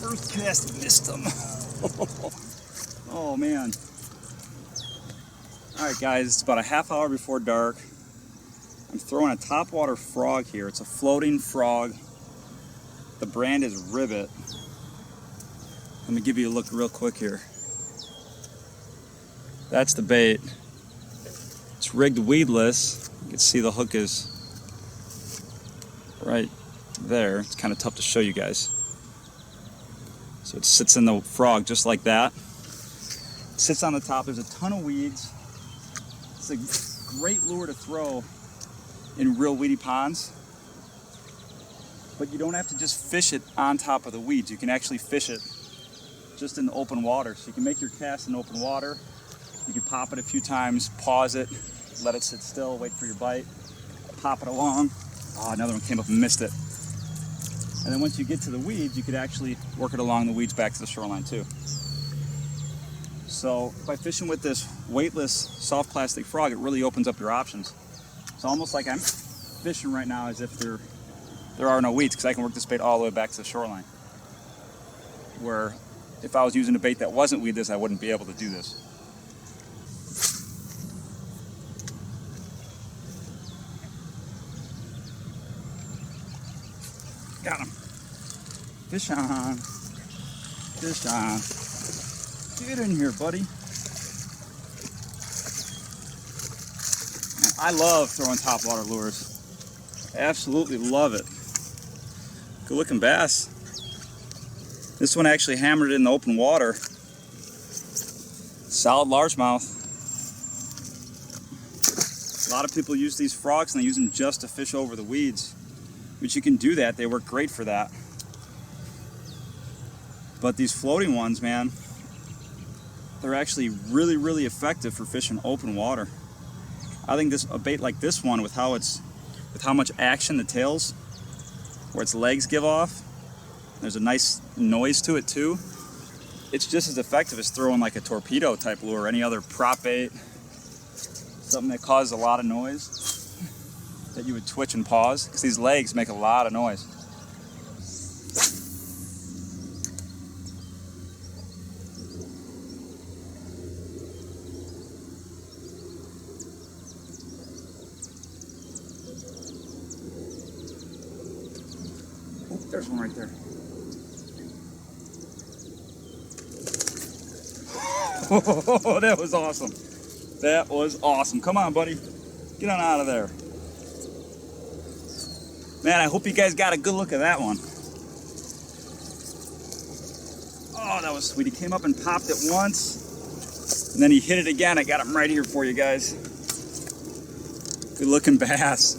First cast, missed him. Oh man. Alright guys, it's about a half hour before dark. I'm throwing a topwater frog here. It's a floating frog. The brand is Ribbit. Let me give you a look real quick here. That's the bait. It's rigged weedless. You can see the hook is right there. It's kind of tough to show you guys. So it sits in the frog just like that. It sits on the top. There's a ton of weeds. It's a great lure to throw in real weedy ponds. But you don't have to just fish it on top of the weeds. You can actually fish it just in the open water. So you can make your cast in open water. You can pop it a few times, pause it, let it sit still, wait for your bite, pop it along. Oh, another one came up and missed it. And then once you get to the weeds, you could actually work it along the weeds back to the shoreline too. So by fishing with this weightless soft plastic frog, it really opens up your options. It's almost like I'm fishing right now as if there are no weeds, because I can work this bait all the way back to the shoreline. Where if I was using a bait that wasn't weedless, I wouldn't be able to do this. Got him. Fish on. Fish on. Get in here, buddy. Man, I love throwing topwater lures. Absolutely love it. Good looking bass. This one actually hammered it in the open water. Solid largemouth. A lot of people use these frogs and they use them just to fish over the weeds. But you can do that, they work great for that. But these floating ones, man, they're actually really, really effective for fishing open water. I think a bait like this one, with how much action the tails, where its legs give off, there's a nice noise to it too. It's just as effective as throwing like a torpedo type lure or any other prop bait, something that causes a lot of noise that you would twitch and pause, because these legs make a lot of noise. Oh, there's one right there. Oh, that was awesome. That was awesome. Come on, buddy. Get on out of there. Man, I hope you guys got a good look at that one. Oh, that was sweet. He came up and popped it once, and then he hit it again. I got him right here for you guys. Good looking bass.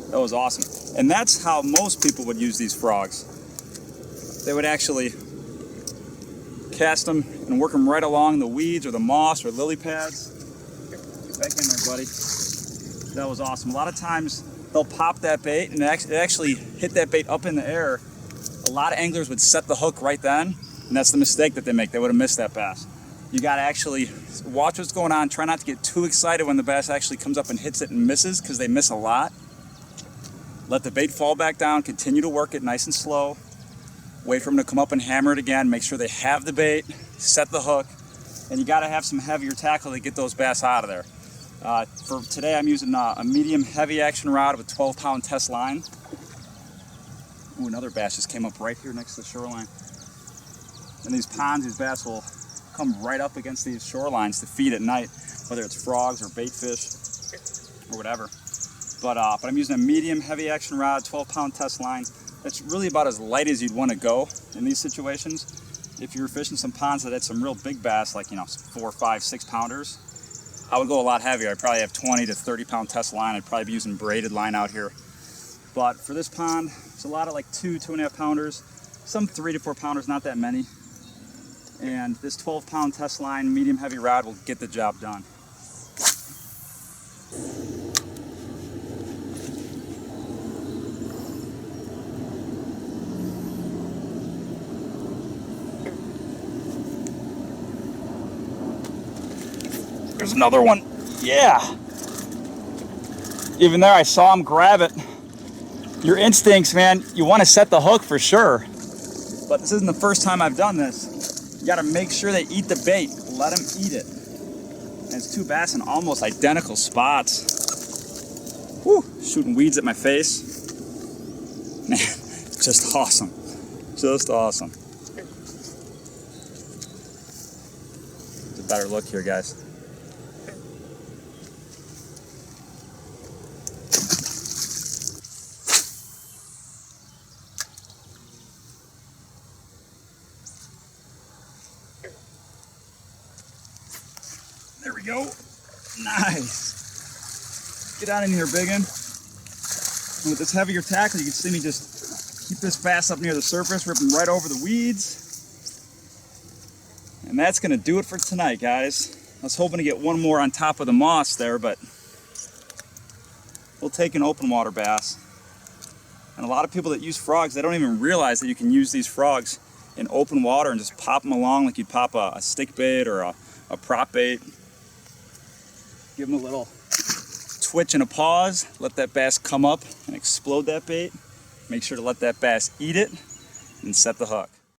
That was awesome. And that's how most people would use these frogs. They would actually cast them and work them right along the weeds or the moss or lily pads. Get back in there, buddy. That was awesome. A lot of times they'll pop that bait and it actually hit that bait up in the air. A lot of anglers would set the hook right then, and that's the mistake that they make. They would have missed that bass. You got to actually watch what's going on. Try not to get too excited when the bass actually comes up and hits it and misses, because they miss a lot. Let the bait fall back down. Continue to work it nice and slow. Wait for them to come up and hammer it again. Make sure they have the bait. Set the hook. And you got to have some heavier tackle to get those bass out of there. For today, I'm using a medium heavy action rod with 12-pound test line. Ooh, another bass just came up right here next to the shoreline. In these ponds, these bass will come right up against these shorelines to feed at night, whether it's frogs or bait fish or whatever. But I'm using a medium heavy action rod, 12-pound test line. That's really about as light as you'd want to go in these situations. If you're fishing some ponds that had some real big bass, like 4, 5, 6 pounders, I would go a lot heavier. I'd probably have 20 to 30-pound test line. I'd probably be using braided line out here. But for this pond, it's a lot of like 2.5 pounders, some 3 to 4 pounders, not that many. And this 12-pound test line, medium heavy rod will get the job done. There's another one. Yeah. Even there, I saw him grab it. Your instincts, man, you want to set the hook for sure. But this isn't the first time I've done this. You gotta make sure they eat the bait. Let them eat it. And it's two bass in almost identical spots. Whew, shooting weeds at my face. Man, just awesome. Just awesome. It's a better look here, guys. There we go. Nice. Get out in here, biggin. And with this heavier tackle, you can see me just keep this bass up near the surface, ripping right over the weeds. And that's gonna do it for tonight, guys. I was hoping to get one more on top of the moss there, but we'll take an open water bass. And a lot of people that use frogs, they don't even realize that you can use these frogs in open water and just pop them along like you'd pop a stick bait or a prop bait. Give them a little twitch and a pause, let that bass come up and explode that bait. Make sure to let that bass eat it and set the hook.